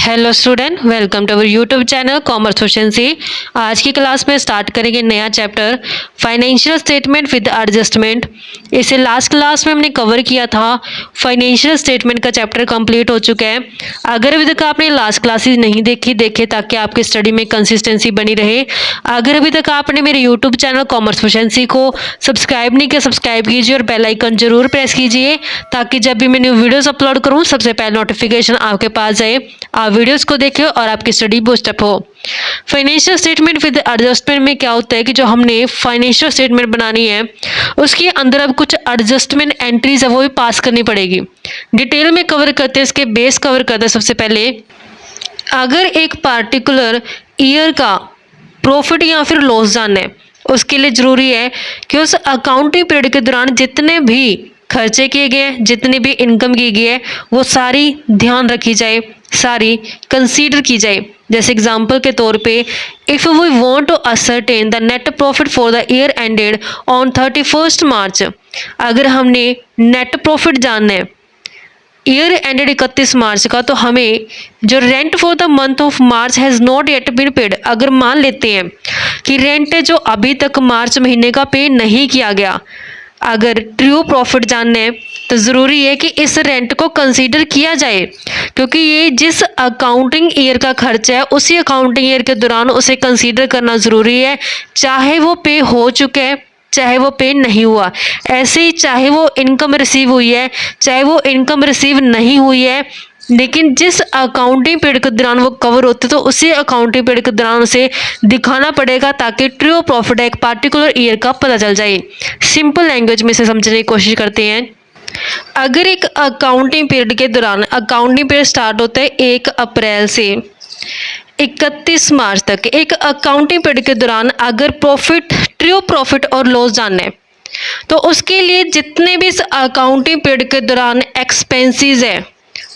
Hello student, welcome to our YouTube channel commerce proficiency. आज की class में start करेंगे नया chapter financial statement with adjustment. इसे लास्ट क्लास में हमने कवर किया था। फाइनेंशियल स्टेटमेंट का चैप्टर कंप्लीट हो चुका है। अगर अभी तक आपने लास्ट क्लासेस नहीं देखी, देखे ताकि आपकी स्टडी में कंसिस्टेंसी बनी रहे। अगर अभी तक आपने मेरे यूट्यूब चैनल कॉमर्स प्रोficiency को सब्सक्राइब नहीं किया, सब्सक्राइब कीजिए और बेल आइकन जरूर प्रेस कीजिए ताकि जब भी मैं न्यू वीडियोस अपलोड करूं सबसे पहले नोटिफिकेशन आपके पास जाए। आप वीडियोस को देखिए और आपकी स्टडी बूस्टअप हो। फाइनेंशियल स्टेटमेंट विद एडजस्टमेंट में क्या होता है कि जो हमने फाइनेंशियल स्टेटमेंट बनानी है उसके अंदर अब कुछ एडजस्टमेंट एंट्रीज है वो भी पास करनी पड़ेगी। डिटेल में कवर करते हैं, इसके बेस कवर करते हैं। सबसे पहले अगर एक पार्टिकुलर ईयर का प्रॉफिट या फिर लॉस जानना है, उसके लिए ज़रूरी है कि उस अकाउंटिंग पीरियड के दौरान जितने भी खर्चे किए गए हैं, जितनी भी इनकम की गई है, वो सारी ध्यान रखी जाए, सारी कंसीडर की जाए। जैसे एग्जांपल के तौर पे, if we want to ascertain the net profit for the year ended on 31 March, अगर हमने नेट प्रॉफिट जानना है ईयर एंडेड 31 मार्च का, तो हमें जो rent for the month of March has not yet been paid, अगर मान लेते हैं कि रेंट है जो अभी तक मार्च महीने का पे नहीं किया गया, अगर ट्रू प्रॉफिट जानना है तो ज़रूरी है कि इस रेंट को कंसीडर किया जाए, क्योंकि ये जिस अकाउंटिंग ईयर का खर्चा है उसी अकाउंटिंग ईयर के दौरान उसे कंसीडर करना ज़रूरी है, चाहे वो पे हो चुका है चाहे वो पे नहीं हुआ। ऐसे ही चाहे वो इनकम रिसीव हुई है चाहे वो इनकम रिसीव नहीं हुई है, लेकिन जिस अकाउंटिंग पीरियड के दौरान वो कवर होते तो उसी अकाउंटिंग पीरियड के दौरान उसे दिखाना पड़ेगा ताकि ट्रू प्रॉफिट एक पार्टिकुलर ईयर का पता चल जाए। सिंपल लैंग्वेज में इसे समझने की कोशिश करते हैं। अगर एक अकाउंटिंग पीरियड के दौरान, अकाउंटिंग पीरियड स्टार्ट होता है 1 अप्रैल से 31 मार्च तक, एक अकाउंटिंग पीरियड के दौरान अगर प्रॉफिट, ट्रू प्रॉफिट और लॉस जानना है तो उसके लिए जितने भी इस अकाउंटिंग पीरियड के दौरान एक्सपेंसेस है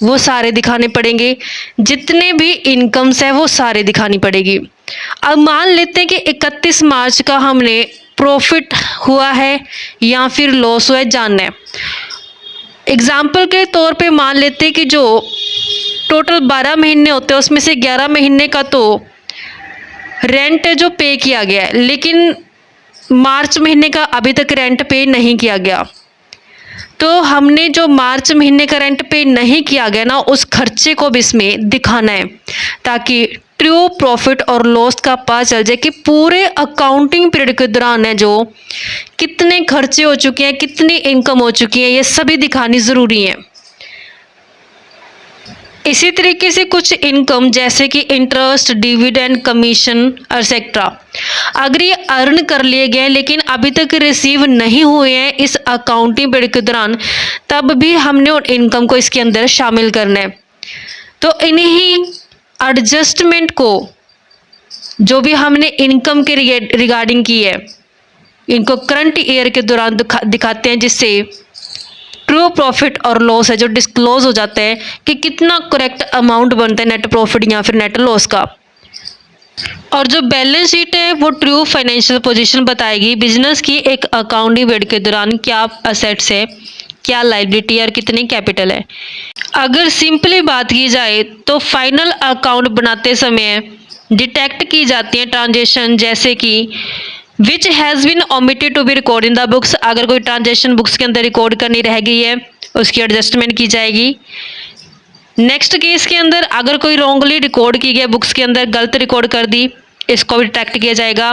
वो सारे दिखाने पड़ेंगे, जितने भी इनकम्स है वो सारे दिखानी पड़ेगी। अब मान लेते हैं कि 31 मार्च का हमने प्रॉफिट हुआ है या फिर लॉस हुआ है जानना है। एग्जाम्पल के तौर पे मान लेते हैं कि जो टोटल 12 महीने होते हैं उसमें से 11 महीने का तो रेंट है जो पे किया गया है, लेकिन मार्च महीने का अभी तक रेंट पे नहीं किया गया, तो हमने जो मार्च महीने का रेंट पे नहीं किया गया ना, उस खर्चे को भी इसमें दिखाना है ताकि ट्रू प्रॉफिट और लॉस का पता चल जाए कि पूरे अकाउंटिंग पीरियड के दौरान है जो कितने खर्चे हो चुके हैं, कितनी इनकम हो चुकी है, ये सभी दिखानी ज़रूरी है। इसी तरीके से कुछ इनकम जैसे कि इंटरेस्ट, डिविडेंड, कमीशन एक्सेट्रा, अगर ये अर्न कर लिए गए लेकिन अभी तक रिसीव नहीं हुए हैं इस अकाउंटिंग पीरियड के दौरान, तब भी हमने उन इनकम को इसके अंदर शामिल करना है। तो इन्हीं एडजस्टमेंट को जो भी हमने इनकम के रिगार्डिंग की है, इनको करंट ईयर के दौरान दिखाते हैं, जिससे ट्रू प्रॉफिट और लॉस है जो डिस्क्लोज हो जाता है कि कितना करेक्ट अमाउंट बनता है नेट प्रॉफिट या फिर नेट लॉस का। और जो बैलेंस शीट है वो ट्रू फाइनेंशियल पोजीशन बताएगी बिजनेस की एक अकाउंटिंग पीरियड के दौरान क्या असेट्स है, क्या लायबिलिटी है और कितनी कैपिटल है। अगर सिंपली बात की जाए तो फाइनल अकाउंट बनाते समय डिटेक्ट की जाती हैं ट्रांजेक्शन, जैसे कि which has been omitted to be record in the books, अगर कोई ट्रांजेक्शन बुक्स के अंदर रिकॉर्ड करनी रह गई है उसकी एडजस्टमेंट की जाएगी। नेक्स्ट केस के अंदर अगर कोई रॉन्गली रिकॉर्ड की गई बुक्स के अंदर, गलत रिकॉर्ड कर दी, इसको भी डिटेक्ट किया जाएगा।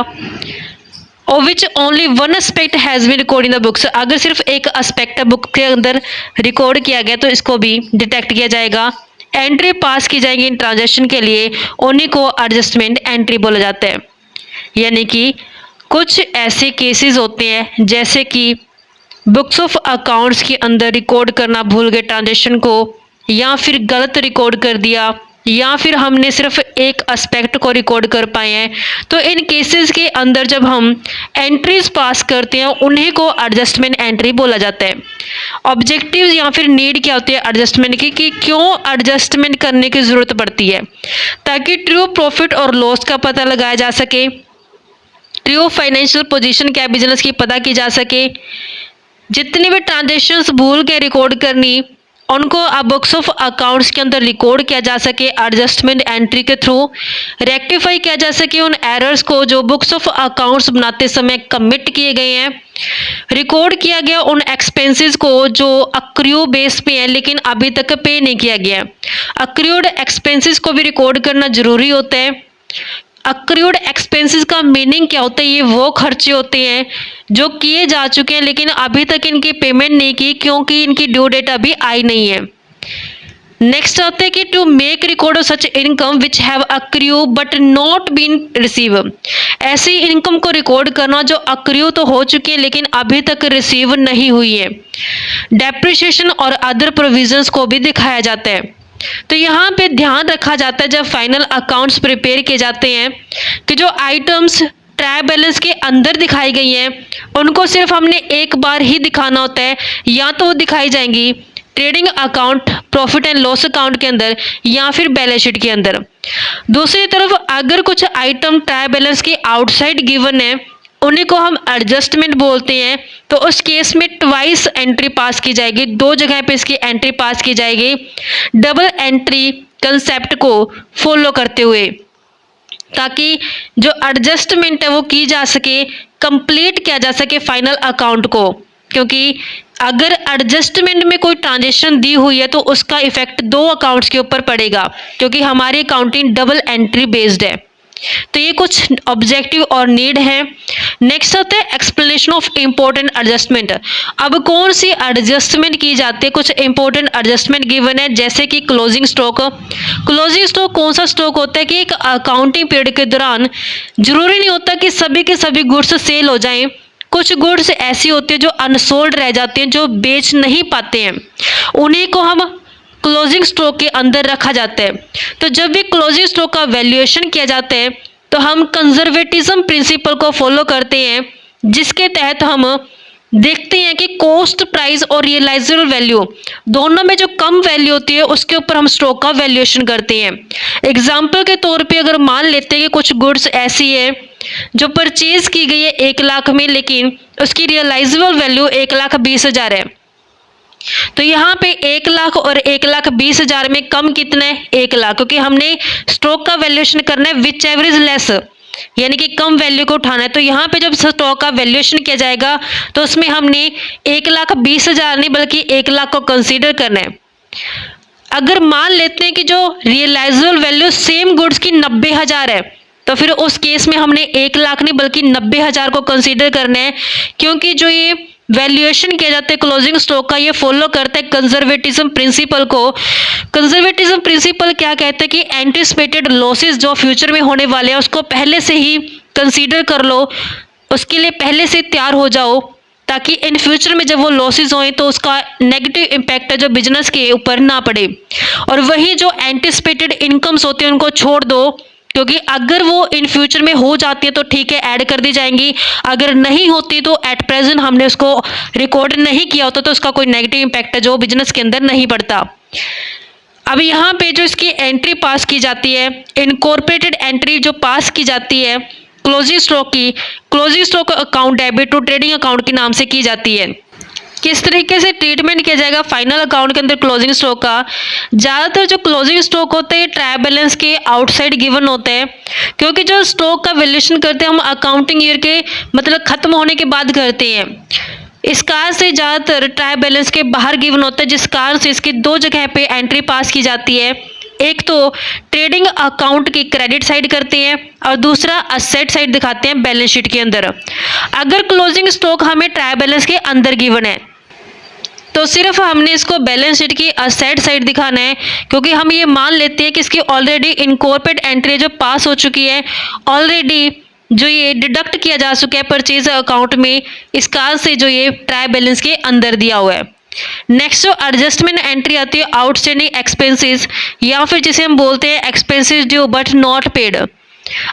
और which only one aspect has been record in the books, अगर सिर्फ एक एस्पेक्ट बुक के अंदर रिकॉर्ड किया गया तो इसको भी डिटेक्ट किया जाएगा। एंट्री पास की जाएगी इन ट्रांजेक्शन के लिए, उन्हीं को एडजस्टमेंट एंट्री बोला जाता है। यानी कि कुछ ऐसे केसेस होते हैं जैसे कि बुक्स ऑफ अकाउंट्स के अंदर रिकॉर्ड करना भूल गए ट्रांजेक्शन को, या फिर गलत रिकॉर्ड कर दिया, या फिर हमने सिर्फ एक एस्पेक्ट को रिकॉर्ड कर पाए हैं, तो इन केसेस के अंदर जब हम एंट्रीज पास करते हैं उन्हीं को एडजस्टमेंट एंट्री बोला जाता है। ऑब्जेक्टिव्स या फिर नीड क्या होती है एडजस्टमेंट की, कि क्यों एडजस्टमेंट करने की ज़रूरत पड़ती है, ताकि ट्रू प्रॉफिट और लॉस का पता लगाया जा सके, ट्रू फाइनेंशियल पोजीशन क्या बिजनेस की पता की जा सके, जितनी भी ट्रांजेक्शन्स भूल के रिकॉर्ड करनी उनको अब बुक्स ऑफ अकाउंट्स के अंदर रिकॉर्ड किया जा सके एडजस्टमेंट एंट्री के थ्रू, रेक्टिफाई किया जा सके उन एरर्स को जो बुक्स ऑफ अकाउंट्स बनाते समय कमिट किए गए हैं, रिकॉर्ड किया गया उन एक्सपेंसेस को जो अक्रूड बेस पे है लेकिन अभी तक पे नहीं किया गया है। अक्रूड एक्सपेंसेस को भी रिकॉर्ड करना जरूरी होता है। अक्रूड एक्सपेंसेस का मीनिंग क्या होता है? ये वो खर्चे होते हैं जो किए जा चुके हैं लेकिन अभी तक इनकी पेमेंट नहीं की क्योंकि इनकी ड्यू डेट अभी आई नहीं है। नेक्स्ट आता है कि to make record of such income which have accrue but not been receive. ऐसी इनकम को रिकॉर्ड करना जो अक्रू तो हो चुकी है लेकिन अभी तक रिसीव नहीं हुई है। डेप्रिसिएशन और अदर प्रोविजंस को भी दिखाया जाता है। तो यहाँ पे ध्यान रखा जाता है जब फाइनल अकाउंट्स प्रिपेयर किए जाते हैं कि जो आइटम्स ट्रायल बैलेंस के अंदर दिखाई गई हैं उनको सिर्फ हमने एक बार ही दिखाना होता है, या तो वो दिखाई जाएंगी trading account, profit and loss account के अंदर या फिर बैलेंस शीट के अंदर। दूसरी तरफ अगर कुछ आइटम ट्रायल बैलेंस के आउटसाइड गिवन है उन्हीं को हम एडजस्टमेंट बोलते हैं, तो उस केस में ट्वाइस एंट्री पास की जाएगी, दो जगह पे इसकी एंट्री पास की जाएगी डबल एंट्री कंसेप्ट को फॉलो करते हुए, ताकि जो एडजस्टमेंट है वो की जा सके, कंप्लीट किया जा सके फाइनल अकाउंट को। क्योंकि अगर एडजस्टमेंट में कोई ट्रांजेक्शन दी हुई है तो उसका इफेक्ट दो अकाउंट्स के ऊपर पड़ेगा क्योंकि हमारी अकाउंटिंग डबल एंट्री बेस्ड है। तो ये कुछ ऑब्जेक्टिव और नीड है। नेक्स्ट आता है एक्सप्लेनेशन ऑफ इम्पोर्टेंट एडजस्टमेंट। अब कौन सी एडजस्टमेंट की जाती है? कुछ इंपॉर्टेंट एडजस्टमेंट गिवन है जैसे कि क्लोजिंग स्टॉक। क्लोजिंग स्टॉक कौन सा स्टॉक होता है कि एक अकाउंटिंग पीरियड के दौरान जरूरी नहीं होता कि सभी के सभी गुड्स सेल हो जाएं, कुछ गुड्स ऐसी होती है जो अनसोल्ड रह जाते हैं, जो बेच नहीं पाते हैं, उन्हीं को हम क्लोजिंग स्टॉक के अंदर रखा जाता है। तो जब भी क्लोजिंग स्टॉक का वैल्यूएशन किया जाता है तो हम कंजर्वेटिज्म प्रिंसिपल को फॉलो करते हैं, जिसके तहत हम देखते हैं कि कॉस्ट प्राइस और रियलाइजेबल वैल्यू दोनों में जो कम वैल्यू होती है उसके ऊपर हम स्टॉक का वैल्यूएशन करते हैं। एग्जाम्पल के तौर पे अगर मान लेते हैं कि कुछ गुड्स ऐसी है जो परचेज की गई है 1 लाख में लेकिन उसकी रियलाइजेबल वैल्यू 1,20,000 है, तो यहाँ पे 1 लाख और 1,20,000 में कम कितना है? 1 लाख, क्योंकि हमने स्टॉक का वैल्यूएशन करना है विच एवर इज लेस, यानी कि कम वैल्यू को उठाना है। तो यहाँ पे जब स्टॉक का वैल्यूएशन किया जाएगा तो उसमें हमने 1,20,000 नहीं बल्कि 1 लाख को कंसीडर करना है। अगर मान लेते हैं कि जो रियलाइजेबल वैल्यू सेम गुड्स की 90,000 है तो फिर उस केस में हमने 1 लाख नहीं बल्कि 90,000 को कंसीडर करना है, क्योंकि जो ये वैल्यूएशन किया जाता है क्लोजिंग स्टॉक का ये फॉलो करता है कंजर्वेटिज्म प्रिंसिपल को। कंजर्वेटिज्म प्रिंसिपल क्या कहते हैं कि एंटिसिपेटेड लॉसेस जो फ्यूचर में होने वाले हैं उसको पहले से ही कंसीडर कर लो, उसके लिए पहले से तैयार हो जाओ, ताकि इन फ्यूचर में जब वो लॉसेस हों तो उसका नेगेटिव इम्पैक्ट है जो बिजनेस के ऊपर ना पड़े। और वही जो एंटिसिपेटेड इनकम्स होती हैं उनको छोड़ दो, क्योंकि अगर वो इन फ्यूचर में हो जाती है तो ठीक है ऐड कर दी जाएंगी, अगर नहीं होती तो एट प्रेजेंट हमने उसको रिकॉर्ड नहीं किया होता तो उसका कोई नेगेटिव इम्पैक्ट है जो बिजनेस के अंदर नहीं पड़ता। अब यहाँ पे जो इसकी एंट्री पास की जाती है, इनकॉर्पोरेटेड एंट्री जो पास की जाती है क्लोजिंग स्टॉक की, closing stock account debit to trading account के नाम से की जाती है। किस तरीके से ट्रीटमेंट किया जाएगा फाइनल अकाउंट के अंदर क्लोजिंग स्टॉक का? ज़्यादातर जो क्लोजिंग स्टॉक होते हैं ट्रायल बैलेंस के आउटसाइड गिवन होते हैं, क्योंकि जो स्टॉक का वैल्यूएशन करते हैं हम अकाउंटिंग ईयर के मतलब खत्म होने के बाद करते हैं। इस कारण से ज़्यादातर ट्रायल बैलेंस के बाहर गिवन होता है, जिस कारण से इसकी दो जगह पे एंट्री पास की जाती है। एक तो ट्रेडिंग अकाउंट की क्रेडिट साइड करते हैं और दूसरा असेट साइड दिखाते हैं बैलेंस शीट के अंदर। अगर क्लोजिंग स्टॉक हमें ट्रायल बैलेंस के अंदर गिवन है तो सिर्फ हमने इसको बैलेंस शीट की असेट साइड दिखाना है, क्योंकि हम ये मान लेते हैं कि इसकी ऑलरेडी इनकॉर्पोरेट एंट्री जो पास हो चुकी है, ऑलरेडी जो ये डिडक्ट किया जा चुका है परचेज अकाउंट में, इस कारण से जो ये ट्रायल बैलेंस के अंदर दिया हुआ है। नेक्स्ट जो एडजस्टमेंट एंट्री आती है आउटस्टैंडिंग एक्सपेंसेस, या फिर जिसे हम बोलते हैं expenses due but not paid.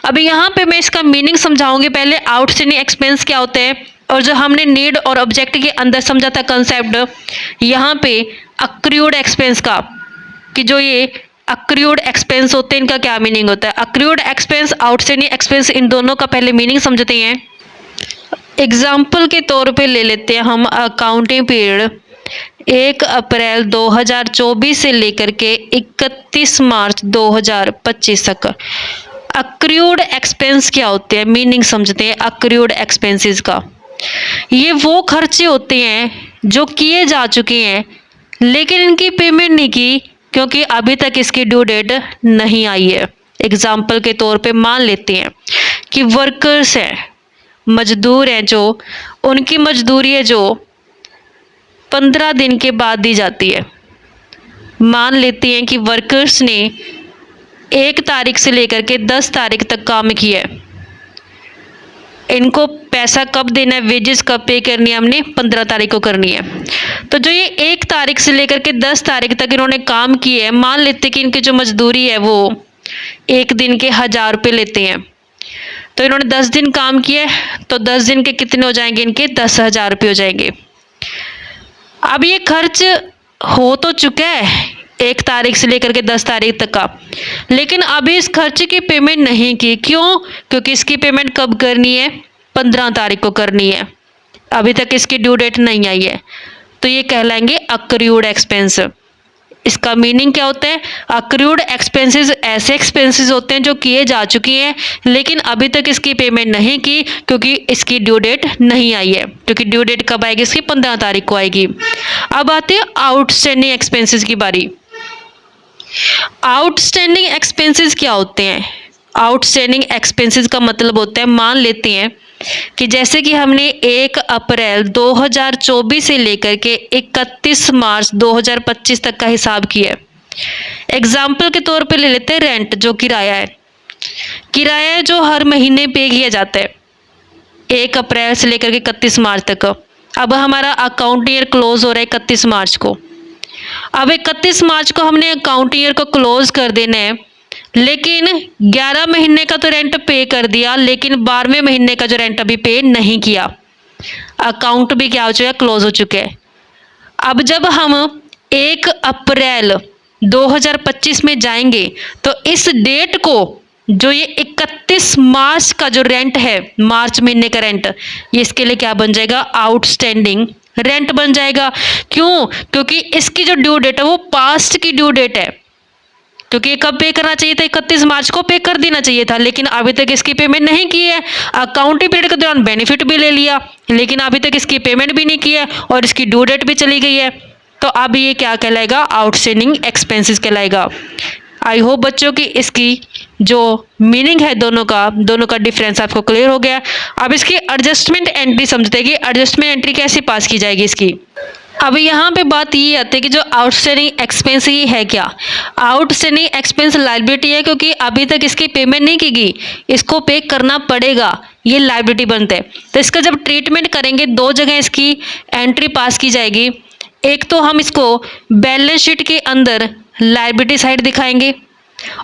अभी यहाँ पे मैं इसका मीनिंग समझाऊंगी। पहले आउटस्टैंडिंग एक्सपेंस क्या होते हैं और जो हमने नीड और ऑब्जेक्ट के अंदर समझा था कंसेप्ट, यहाँ पे अक्रूड एक्सपेंस का कि जो ये अक्रूड एक्सपेंस होते हैं इनका क्या मीनिंग होता है। अक्रूड एक्सपेंस, आउटस्टैंडिंग एक्सपेंस, इन दोनों का पहले मीनिंग समझते हैं। एग्जाम्पल के तौर पे ले लेते हैं हम अकाउंटिंग पीरियड 1 अप्रैल 2024 से लेकर के 31 मार्च 2025 तक। अक्रूड एक्सपेंस क्या होते हैं, मीनिंग समझते हैं अक्रूड एक्सपेंसेस का। ये वो खर्चे होते हैं जो किए जा चुके हैं लेकिन इनकी पेमेंट नहीं की क्योंकि अभी तक इसकी ड्यू डेट नहीं आई है। एग्जाम्पल के तौर पे मान लेते हैं कि वर्कर्स हैं, मजदूर हैं, जो उनकी मजदूरी है जो 15 दिन के बाद दी जाती है। मान लेते हैं कि वर्कर्स ने 1 तारीख से लेकर के 10 तारीख तक काम किया है। इनको पैसा कब देना है, वेजेस कब पे करनी है, हमने 15 तारीख को करनी है। तो जो ये 1 तारीख से लेकर के 10 तारीख तक इन्होंने काम किए है, मान लेते हैं कि इनकी जो मजदूरी है वो 1 दिन के 1000 रुपये लेते हैं। तो इन्होंने 10 दिन काम किया है तो 10 दिन के कितने हो जाएंगे, इनके 10,000 रुपये हो जाएंगे। अब ये खर्च हो तो चुका है 1 तारीख से लेकर के 10 तारीख तक का, लेकिन अभी इस खर्च की पेमेंट नहीं की। क्यों? क्योंकि इसकी पेमेंट कब करनी है, 15 तारीख को करनी है। अभी तक इसकी ड्यू डेट नहीं आई है, तो ये कहलाएंगे अक्रूड एक्सपेंस। इसका मीनिंग क्या होता है? अक्रूड एक्सपेंसेस ऐसे एक्सपेंसेस होते हैं जो किए जा चुके हैं लेकिन अभी तक इसकी पेमेंट नहीं की क्योंकि इसकी ड्यू डेट नहीं आई है। क्योंकि ड्यू डेट कब आएगी, इसकी 15 तारीख को आएगी। अब आते हैं आउटस्टैंडिंग एक्सपेंसेस की बारी। आउटस्टैंडिंग एक्सपेंसेस क्या होते हैं? आउटस्टैंडिंग एक्सपेंसेस का मतलब होता है, मान लेते हैं कि जैसे कि हमने 1 अप्रैल 2024 से लेकर के 31 मार्च 2025 तक का हिसाब किया है। एग्जाम्पल के तौर पे ले लेते हैं रेंट, जो किराया है। किराया है जो हर महीने पे किया जाता है 1 अप्रैल से लेकर के 31 मार्च तक। अब हमारा अकाउंट ईयर क्लोज हो रहा है 31 मार्च को। अब 31 मार्च को हमने अकाउंट ईयर को क्लोज कर देना है, लेकिन 11 महीने का तो रेंट पे कर दिया लेकिन 12वें महीने का जो रेंट अभी पे नहीं किया। अकाउंट भी क्या हो चुका है, क्लोज हो चुके हैं। अब जब हम 1 अप्रैल 2025 में जाएंगे तो इस डेट को जो ये 31 मार्च का जो रेंट है, मार्च महीने का रेंट, ये इसके लिए क्या बन जाएगा, आउटस्टैंडिंग रेंट बन जाएगा। क्यों? क्योंकि इसकी जो ड्यू डेट है वो पास्ट की ड्यू डेट है। क्योंकि कब पे करना चाहिए था, 31 मार्च को पे कर देना चाहिए था, लेकिन अभी तक इसकी पेमेंट नहीं की है। अकाउंटिंग पीरियड के दौरान बेनिफिट भी ले लिया लेकिन अभी तक इसकी पेमेंट भी नहीं की है और इसकी ड्यू डेट भी चली गई है। तो अब ये क्या कहलाएगा, आउटस्टैंडिंग एक्सपेंसेस कहलाएगा। आई होप बच्चों की इसकी जो मीनिंग है दोनों का डिफरेंस आपको क्लियर हो गया। अब इसकी एडजस्टमेंट एंट्री समझते हैं कि एडजस्टमेंट एंट्री कैसे पास की जाएगी इसकी। अब यहाँ पे बात ये आती है कि जो आउटस्टैंडिंग एक्सपेंस ये है क्या, आउटस्टैंडिंग एक्सपेंस लायबिलिटी है क्योंकि अभी तक इसकी पेमेंट नहीं की गई, इसको पे करना पड़ेगा, ये लायबिलिटी बनता है। तो इसका जब ट्रीटमेंट करेंगे 2 जगह इसकी एंट्री पास की जाएगी। एक तो हम इसको बैलेंस शीट के अंदर लायबिलिटी साइड दिखाएंगे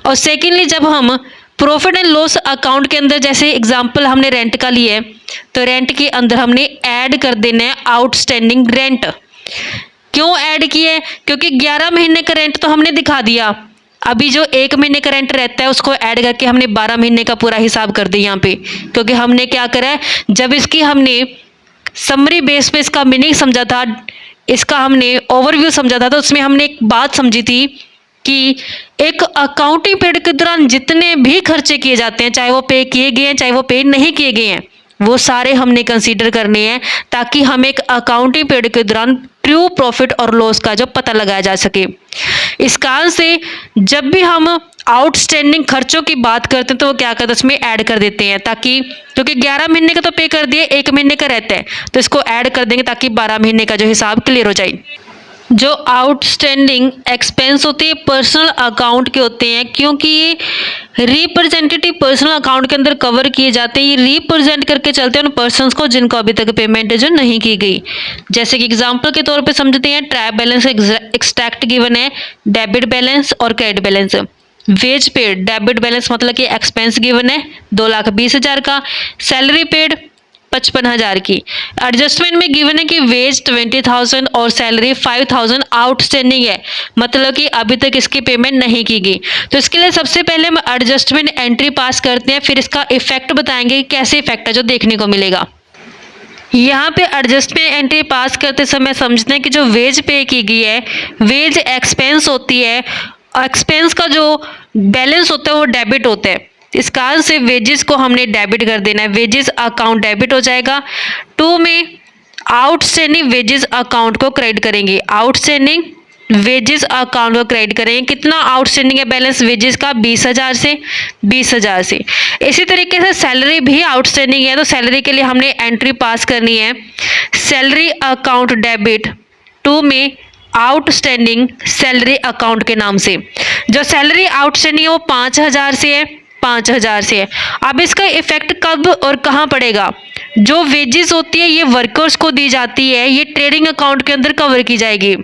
और सेकेंडली जब हम प्रॉफिट एंड लॉस अकाउंट के अंदर, जैसे एग्जांपल हमने रेंट का लिया है तो रेंट के अंदर हमने ऐड कर देना है आउटस्टैंडिंग रेंट। क्यों ऐड किया है? क्योंकि 11 महीने का रेंट तो हमने दिखा दिया, अभी जो 1 महीने का रेंट रहता है उसको ऐड करके हमने 12 महीने का पूरा हिसाब कर दिया यहाँ पे। क्योंकि हमने क्या करा है, जब इसकी हमने समरी बेस पे इसका मीनिंग समझा था, इसका हमने ओवरव्यू समझा था, तो उसमें हमने एक बात समझी थी कि एक अकाउंटिंग पीरियड के दौरान जितने भी खर्चे किए जाते हैं, चाहे वो पे किए गए हैं चाहे वो पे नहीं किए गए हैं, वो सारे हमने कंसीडर करने हैं ताकि हम एक अकाउंटिंग पीरियड के दौरान ट्रू प्रॉफिट और लॉस का जो पता लगाया जा सके। इस कारण से जब भी हम आउटस्टैंडिंग खर्चों की बात करते हैं तो वो क्या करते हैं, उसमें ऐड कर देते हैं, ताकि क्योंकि 11 महीने का तो पे कर दिए, 1 महीने का रहता है तो इसको ऐड कर देंगे ताकि 12 महीने का जो हिसाब क्लियर हो जाए। जो आउटस्टैंडिंग एक्सपेंस होते हैं पर्सनल अकाउंट के होते हैं, क्योंकि ये रिप्रेजेंटेटिव पर्सनल अकाउंट के अंदर कवर किए जाते हैं। ये रिप्रेजेंट करके चलते हैं उन पर्सनस को जिनको अभी तक पेमेंट जो नहीं की गई। जैसे कि एग्जांपल के तौर पे समझते हैं, ट्रायल बैलेंस एक्सट्रैक्ट गिवन है, डेबिट बैलेंस और credit balance. Wage paid, debit balance मतलब कि एक्सपेंस गिवन है 2,20,000 का, सैलरी पेड 55,000 की। एडजस्टमेंट में गिवन है कि वेज 20,000 और सैलरी 5,000 आउटस्टैंडिंग है, मतलब कि अभी तक इसकी पेमेंट नहीं की गई। तो इसके लिए सबसे पहले हम एडजस्टमेंट एंट्री पास करते हैं, फिर इसका इफेक्ट बताएंगे कि कैसे इफेक्ट है जो देखने को मिलेगा। यहाँ पे एडजस्टमेंट एंट्री पास करते समय समझते हैं कि जो वेज पे की गई है, वेज एक्सपेंस होती है, एक्सपेंस का जो बैलेंस होता है वो डेबिट होता है। इस कारण से वेजेस को हमने डेबिट कर देना है, वेजेस अकाउंट डेबिट हो जाएगा। 2 में आउटस्टैंडिंग वेजेस अकाउंट को क्रेडिट करेंगे, आउटस्टैंडिंग वेजेस अकाउंट को क्रेडिट करेंगे। कितना आउटस्टैंडिंग है बैलेंस वेजेस का? 20,000 से 20,000 से। इसी तरीके से सैलरी भी आउटस्टैंडिंग है, तो सैलरी के लिए हमने एंट्री पास करनी है, सैलरी अकाउंट डेबिट 2 में आउटस्टैंडिंग सैलरी अकाउंट के नाम से। जो सैलरी आउटस्टैंडिंग है वो 5,000 से है, 5,000 से है। अब इसका इफेक्ट कब और कहाँ पड़ेगा? जो वेजेस होती है ये वर्कर्स को दी जाती है, ये ट्रेडिंग अकाउंट के अंदर कवर की जाएगी।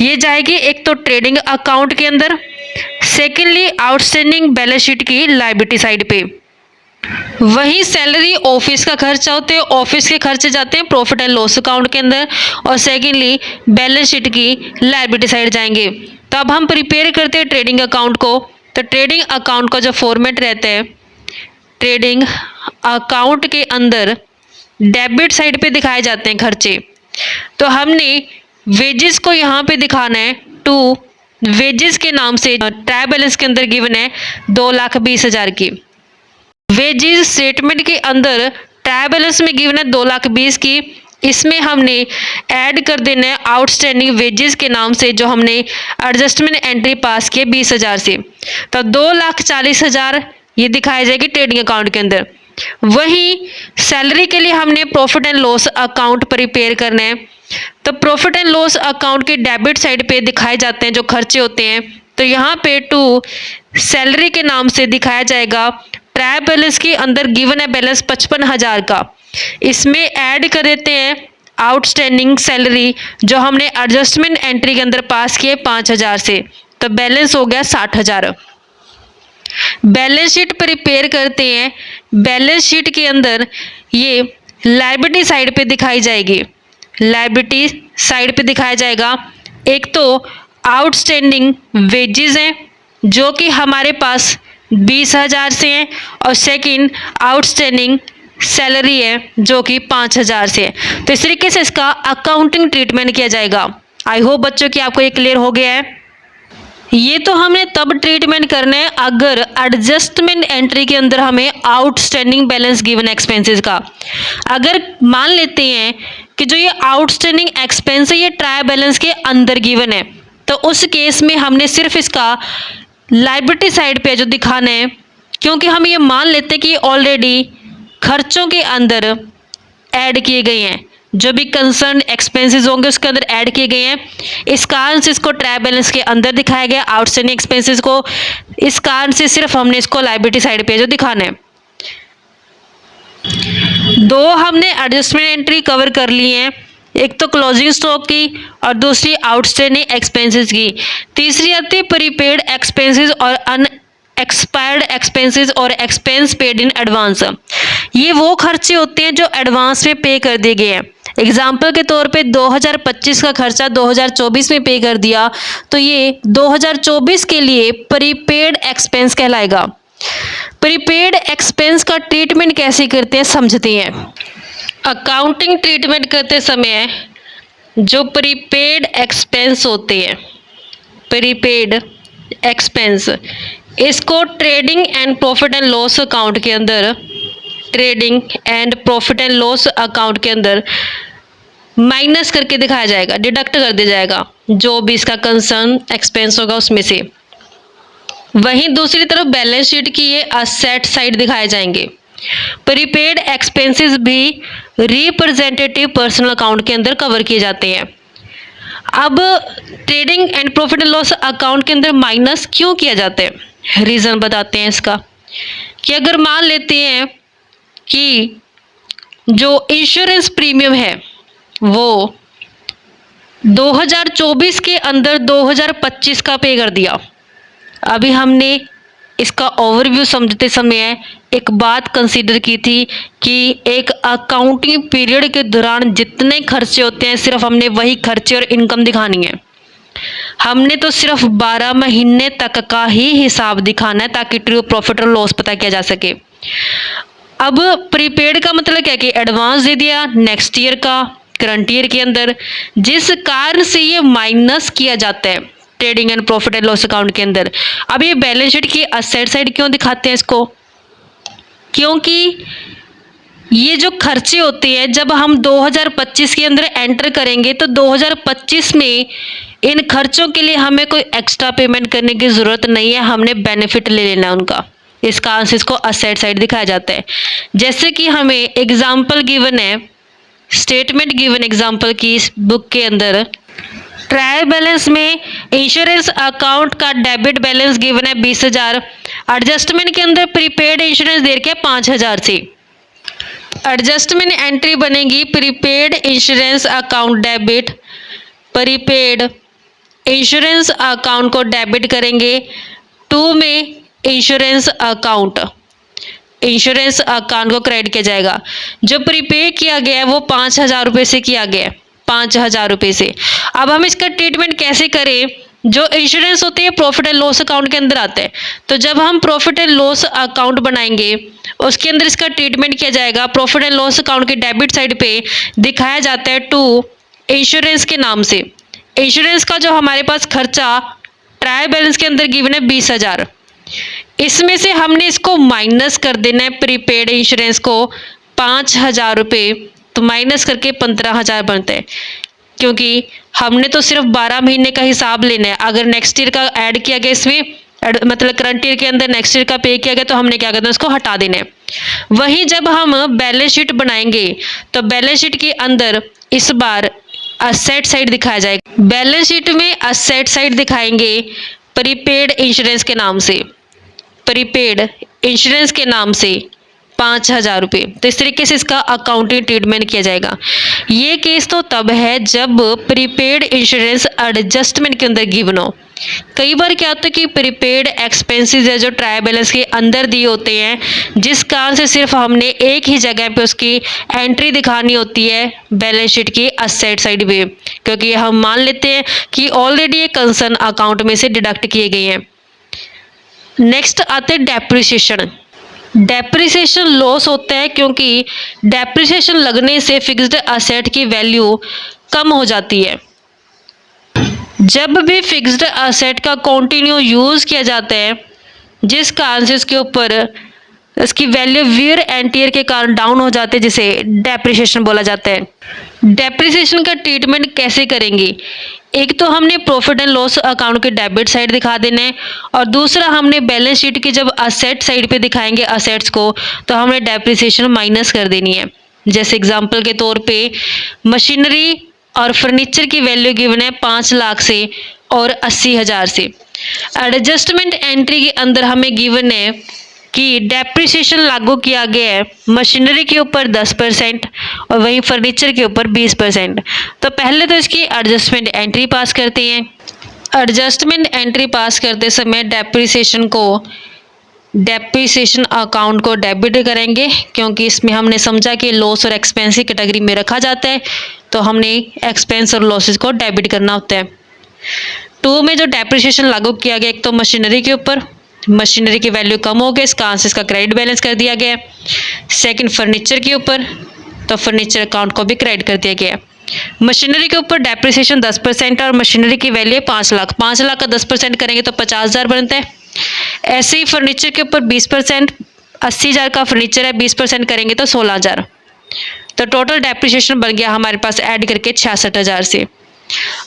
ये जाएगी एक तो ट्रेडिंग अकाउंट के अंदर, सेकेंडली आउटस्टैंडिंग बैलेंस शीट की लायबिलिटी साइड पे। वही सैलरी ऑफिस का खर्चा होते हैं, ऑफिस के खर्चे जाते हैं प्रॉफिट एंड लॉस अकाउंट के अंदर, और सेकेंडली बैलेंस शीट की लायबिलिटी साइड जाएंगे। तो अब हम प्रिपेयर करते हैं ट्रेडिंग अकाउंट को। तो ट्रेडिंग अकाउंट का जो फॉर्मेट रहता है, ट्रेडिंग अकाउंट के अंदर डेबिट साइड पे दिखाए जाते हैं खर्चे। तो हमने वेजेस को यहाँ पे दिखाना है, 2 वेजेस के नाम से ट्रायल बैलेंस के अंदर गिवन है 2,20,000 की। वेजेस स्टेटमेंट के अंदर ट्रायल बैलेंस में गिवन है 2,20,000 की। इसमें हमने ऐड कर देना है आउटस्टैंडिंग वेजेस के नाम से जो हमने एडजस्टमेंट एंट्री पास किए 20,000 से। तो 2,40,000 ये दिखाई जाएगी ट्रेडिंग अकाउंट के अंदर। वही सैलरी के लिए हमने profit and loss account prepare करना है। तो प्रॉफिट एंड लॉस अकाउंट के डेबिट साइड पे दिखाए जाते हैं जो खर्चे होते हैं। तो यहाँ पे 2 सैलरी के नाम से दिखाया जाएगा। ट्रायल बैलेंस के अंदर गिवन है बैलेंस 55,000 का, इसमें ऐड कर देते हैं आउटस्टैंडिंग सैलरी जो हमने एडजस्टमेंट एंट्री के अंदर पास किए 5,000 से। तो बैलेंस हो गया 60,000। बैलेंस शीट प्रिपेयर करते हैं, बैलेंस शीट के अंदर ये लायबिलिटी साइड पे दिखाई जाएगी, लायबिलिटी साइड पे दिखाया जाएगा। एक तो आउटस्टैंडिंग वेजेस हैं जो कि हमारे पास 20,000 से हैं, और सेकंड आउटस्टैंडिंग सैलरी है जो कि 5,000 से है। तो इस तरीके से इसका अकाउंटिंग ट्रीटमेंट किया जाएगा। आई होप बच्चों कि आपको ये क्लियर हो गया है। ये तो हमें तब ट्रीटमेंट करना है अगर एडजस्टमेंट एंट्री के अंदर हमें आउटस्टैंडिंग बैलेंस गिवन एक्सपेंसेस का, अगर मान लेते हैं कि जो ये आउटस्टैंडिंग एक्सपेंस है ये ट्रायल बैलेंस के अंदर गिवन है, तो उस केस में हमने सिर्फ इसका लायबिलिटी साइड पे जो दिखाना है, क्योंकि हम ये मान लेते हैं कि ऑलरेडी खर्चों के अंदर ऐड किए गए हैं, जो भी कंसर्न एक्सपेंसेस होंगे उसके अंदर ऐड किए गए हैं। इस कारण से इसको ट्रायल बैलेंस के अंदर दिखाया गया आउटस्टैंडिंग एक्सपेंसेस को। इस कारण से सिर्फ हमने इसको लायबिलिटी साइड पे जो दिखाना है। 2 हमने एडजस्टमेंट एंट्री कवर कर ली है, एक तो क्लोजिंग स्टॉक की और दूसरी आउटस्टैंडिंग एक्सपेंसेस की। तीसरी आती है प्रीपेड एक्सपेंसेस और अनएक्सपायर्ड एक्सपेंसेस और एक्सपेंस पेड इन एडवांस। ये वो खर्चे होते हैं जो एडवांस में पे कर दिए गए हैं। एग्जाम्पल के तौर पे 2025 का खर्चा 2024 में पे कर दिया, तो ये 2024 के लिए प्रीपेड एक्सपेंस कहलाएगा। प्रीपेड एक्सपेंस का ट्रीटमेंट कैसे करते हैं समझते हैं। अकाउंटिंग ट्रीटमेंट करते समय जो प्रीपेड एक्सपेंस होते हैं, प्रीपेड एक्सपेंस, इसको trading and profit and loss account के अंदर, trading and profit and loss account के अंदर माइनस करके दिखाया जाएगा, डिडक्ट कर दिया जाएगा जो भी इसका कंसर्न एक्सपेंस होगा उसमें से। वहीं दूसरी तरफ बैलेंस शीट की ये असेट साइड दिखाए जाएंगे। प्रीपेड एक्सपेंसेस भी रिप्रेजेंटेटिव पर्सनल अकाउंट के अंदर कवर किए जाते हैं। अब trading and profit and loss account के अंदर माइनस क्यों किया जाता है, रीज़न बताते हैं इसका। कि अगर मान लेते हैं कि जो इंश्योरेंस प्रीमियम है वो 2024 के अंदर 2025 का पे कर दिया। अभी हमने इसका ओवरव्यू समझते समय एक बात कंसीडर की थी कि एक अकाउंटिंग पीरियड के दौरान जितने खर्चे होते हैं सिर्फ हमने वही खर्चे और इनकम दिखानी है। हमने तो सिर्फ 12 महीने तक का ही हिसाब दिखाना है ताकि ट्रू प्रॉफिट और लॉस पता किया जा सके। अब प्रीपेड का मतलब क्या कि एडवांस दे दिया नेक्स्ट ईयर का करंट ईयर के अंदर, जिस कारण से ये माइनस किया जाता है trading and profit and loss account के अंदर। अब ये बैलेंस शीट की असेट साइड क्यों दिखाते हैं इसको, क्योंकि ये जो खर्चे होते हैं जब हम 2025 के अंदर एंटर करेंगे तो 2025 में इन खर्चों के लिए हमें कोई एक्स्ट्रा पेमेंट करने की ज़रूरत नहीं है, हमने बेनिफिट ले लेना है उनका। इस कारण से इसको असेट साइड दिखाया जाता है। जैसे कि हमें एग्जाम्पल गिवन है, स्टेटमेंट गिवन एग्जाम्पल की इस बुक के अंदर, ट्रायल बैलेंस में इंश्योरेंस अकाउंट का डेबिट बैलेंस गिवन है 20,000, एडजस्टमेंट के अंदर प्रीपेड इंश्योरेंस दे रखे 5,000 से। एडजस्टमेंट एंट्री बनेगी prepaid insurance account debit, prepaid insurance account को डेबिट करेंगे 2 में इंश्योरेंस अकाउंट को क्रेडिट किया जाएगा। जो प्रीपे किया गया है वो 5,000 रुपये से किया गया है, 5,000 रुपये से। अब हम इसका ट्रीटमेंट कैसे करें, जो इंश्योरेंस होती है प्रॉफिट एंड लॉस अकाउंट के अंदर आता है, तो जब हम प्रॉफिट एंड लॉस अकाउंट बनाएंगे उसके अंदर इसका ट्रीटमेंट किया जाएगा। प्रॉफिट एंड लॉस अकाउंट की डेबिट साइड पे दिखाया जाता है 2 इंश्योरेंस के नाम से। इंश्योरेंस का जो हमारे पास खर्चा ट्रायल बैलेंस के अंदर गिवन है 20,000, इसमें से हमने इसको माइनस कर देना है प्रीपेड इंश्योरेंस को 5,000 रुपये, तो माइनस करके 15,000 बनता है, क्योंकि हमने तो सिर्फ 12 महीने का हिसाब लेना है। अगर नेक्स्ट ईयर का ऐड किया गया इसमें, मतलब करंट ईयर के अंदर नेक्स्ट ईयर का पे किया गया, तो हमने क्या करना है उसको हटा देना है। वहीं जब हम बैलेंस शीट बनाएंगे तो बैलेंस शीट के अंदर इस बार असेट साइड दिखाया जाएगा। बैलेंस शीट में असेट साइड दिखाएंगे प्रीपेड इंश्योरेंस के नाम से, प्रीपेड इंश्योरेंस के नाम से 5,000 रुपये। तो इस तरीके से इसका अकाउंटिंग ट्रीटमेंट किया जाएगा। ये केस तो तब है जब प्रीपेड इंश्योरेंस एडजस्टमेंट के अंदर गिवन हो। कई बार क्या होता है कि प्रीपेड एक्सपेंसेस है जो ट्रायल बैलेंस के अंदर दिए होते हैं, जिस कारण से सिर्फ हमने एक ही जगह पे उसकी एंट्री दिखानी होती है बैलेंस शीट की असेट साइड पे, क्योंकि हम मान लेते हैं कि ऑलरेडी ये कंसर्न अकाउंट में से डिडक्ट किए गए हैं। नेक्स्ट आते हैं डेप्रिसिएशन। डेप्रिसिएशन लॉस होता है क्योंकि डेप्रिसिएशन लगने से फिक्स्ड असेट की वैल्यू कम हो जाती है। जब भी फिक्स्ड असेट का कंटिन्यू यूज़ किया जाता है, जिस कारण से उसके ऊपर इसकी वैल्यू वियर एंड टियर के कारण डाउन हो जाते हैं, जिसे डेप्रिसिएशन बोला जाता है। डेप्रिसिएशन का ट्रीटमेंट कैसे करेंगे, एक तो हमने प्रॉफिट एंड लॉस अकाउंट के डेबिट साइड दिखा देना है, और दूसरा हमने बैलेंस शीट की जब असेट साइड पे दिखाएंगे असेट्स को, तो हमने डेप्रिसिएशन माइनस कर देनी है। जैसे एग्जांपल के तौर पे मशीनरी और फर्नीचर की वैल्यू गिवन है 5 लाख से और 80,000 से। एडजस्टमेंट एंट्री के अंदर हमें गिवन है कि डेप्रिसिएशन लागू किया गया है मशीनरी के ऊपर 10% और वहीं फर्नीचर के ऊपर 20%। तो पहले तो इसकी एडजस्टमेंट एंट्री पास करते हैं। एडजस्टमेंट एंट्री पास करते समय डेप्रिसिएशन अकाउंट को डेबिट करेंगे, क्योंकि इसमें हमने समझा कि लॉस और एक्सपेंस की कैटेगरी में रखा जाता है, तो हमने एक्सपेंस और लॉसेस को डेबिट करना होता है। 2 में जो डेप्रिसिएशन लागू किया गया, एक तो मशीनरी के ऊपर, मशीनरी की वैल्यू कम हो गई, इसका आंसर इसका क्रेडिट बैलेंस कर दिया गया। सेकंड फर्नीचर के ऊपर, तो फर्नीचर अकाउंट को भी क्रेडिट कर दिया गया। मशीनरी के ऊपर डेप्रिसिएशन 10% और मशीनरी की वैल्यू 5 लाख, 5 लाख का 10% करेंगे तो 50,000 बनता है। ऐसे ही फर्नीचर के ऊपर 20%, 80,000 का फर्नीचर है, 20% करेंगे तो 16,000। तो टोटल डेप्रिसिएशन बन गया हमारे पास ऐड करके 66,000 से।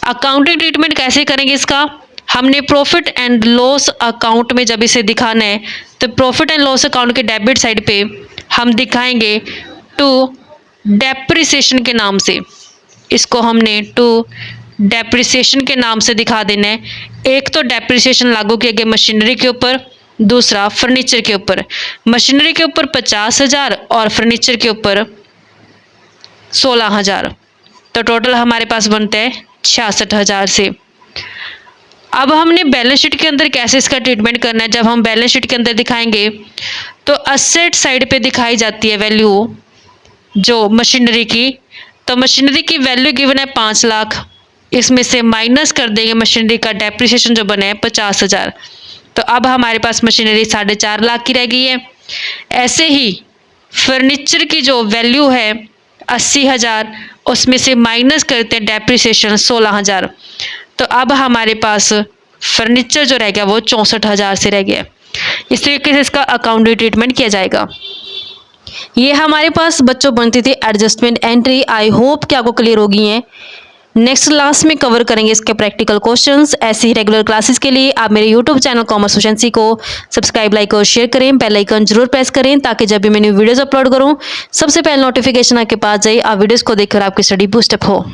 अकाउंटिंग ट्रीटमेंट कैसे करेंगे इसका, हमने प्रॉफिट एंड लॉस अकाउंट में जब इसे दिखाना है तो प्रॉफिट एंड लॉस अकाउंट के डेबिट साइड पे हम दिखाएंगे 2 डेप्रिसिएशन के नाम से। इसको हमने 2 डेप्रिसिएशन के नाम से दिखा देना है। एक तो डेप्रिसिएशन लागू किया गया मशीनरी के ऊपर, दूसरा फर्नीचर के ऊपर। मशीनरी के ऊपर 50,000 और फर्नीचर के ऊपर 16,000। तो टोटल हमारे पास बनता है 66,000 से। अब हमने बैलेंस शीट के अंदर कैसे इसका ट्रीटमेंट करना है, जब हम बैलेंस शीट के अंदर दिखाएंगे तो असेट साइड पे दिखाई जाती है वैल्यू जो मशीनरी की। तो मशीनरी की वैल्यू गिवन है 5 लाख, इसमें से माइनस कर देंगे मशीनरी का डेप्रिसिएशन जो बना है 50,000। तो अब हमारे पास मशीनरी 4.5 लाख की रह गई है। ऐसे ही फर्नीचर की जो वैल्यू है 80,000, उसमें से माइनस करते हैं डेप्रिसिएशन 16,000, तो अब हमारे पास फर्नीचर जो रह गया वो 64,000 से रह गया। इस तरीके से इसका अकाउंटिंग ट्रीटमेंट किया जाएगा। ये हमारे पास बच्चों बनती थी एडजस्टमेंट एंट्री। आई होप कि आपको क्लियर हो गई हैं। नेक्स्ट क्लास में कवर करेंगे इसके प्रैक्टिकल क्वेश्चंस। ऐसे ही रेगुलर क्लासेस के लिए आप मेरे यूट्यूब चैनल कॉमर्स एफिशिएंसी को सब्सक्राइब, लाइक और शेयर करें। बेल आइकन जरूर प्रेस करें ताकि जब भी मैं न्यू वीडियोस अपलोड करूं सबसे पहले नोटिफिकेशन आपके पास जाए, आप वीडियोस को देखकर आपकी स्टडी बूस्टअप हो।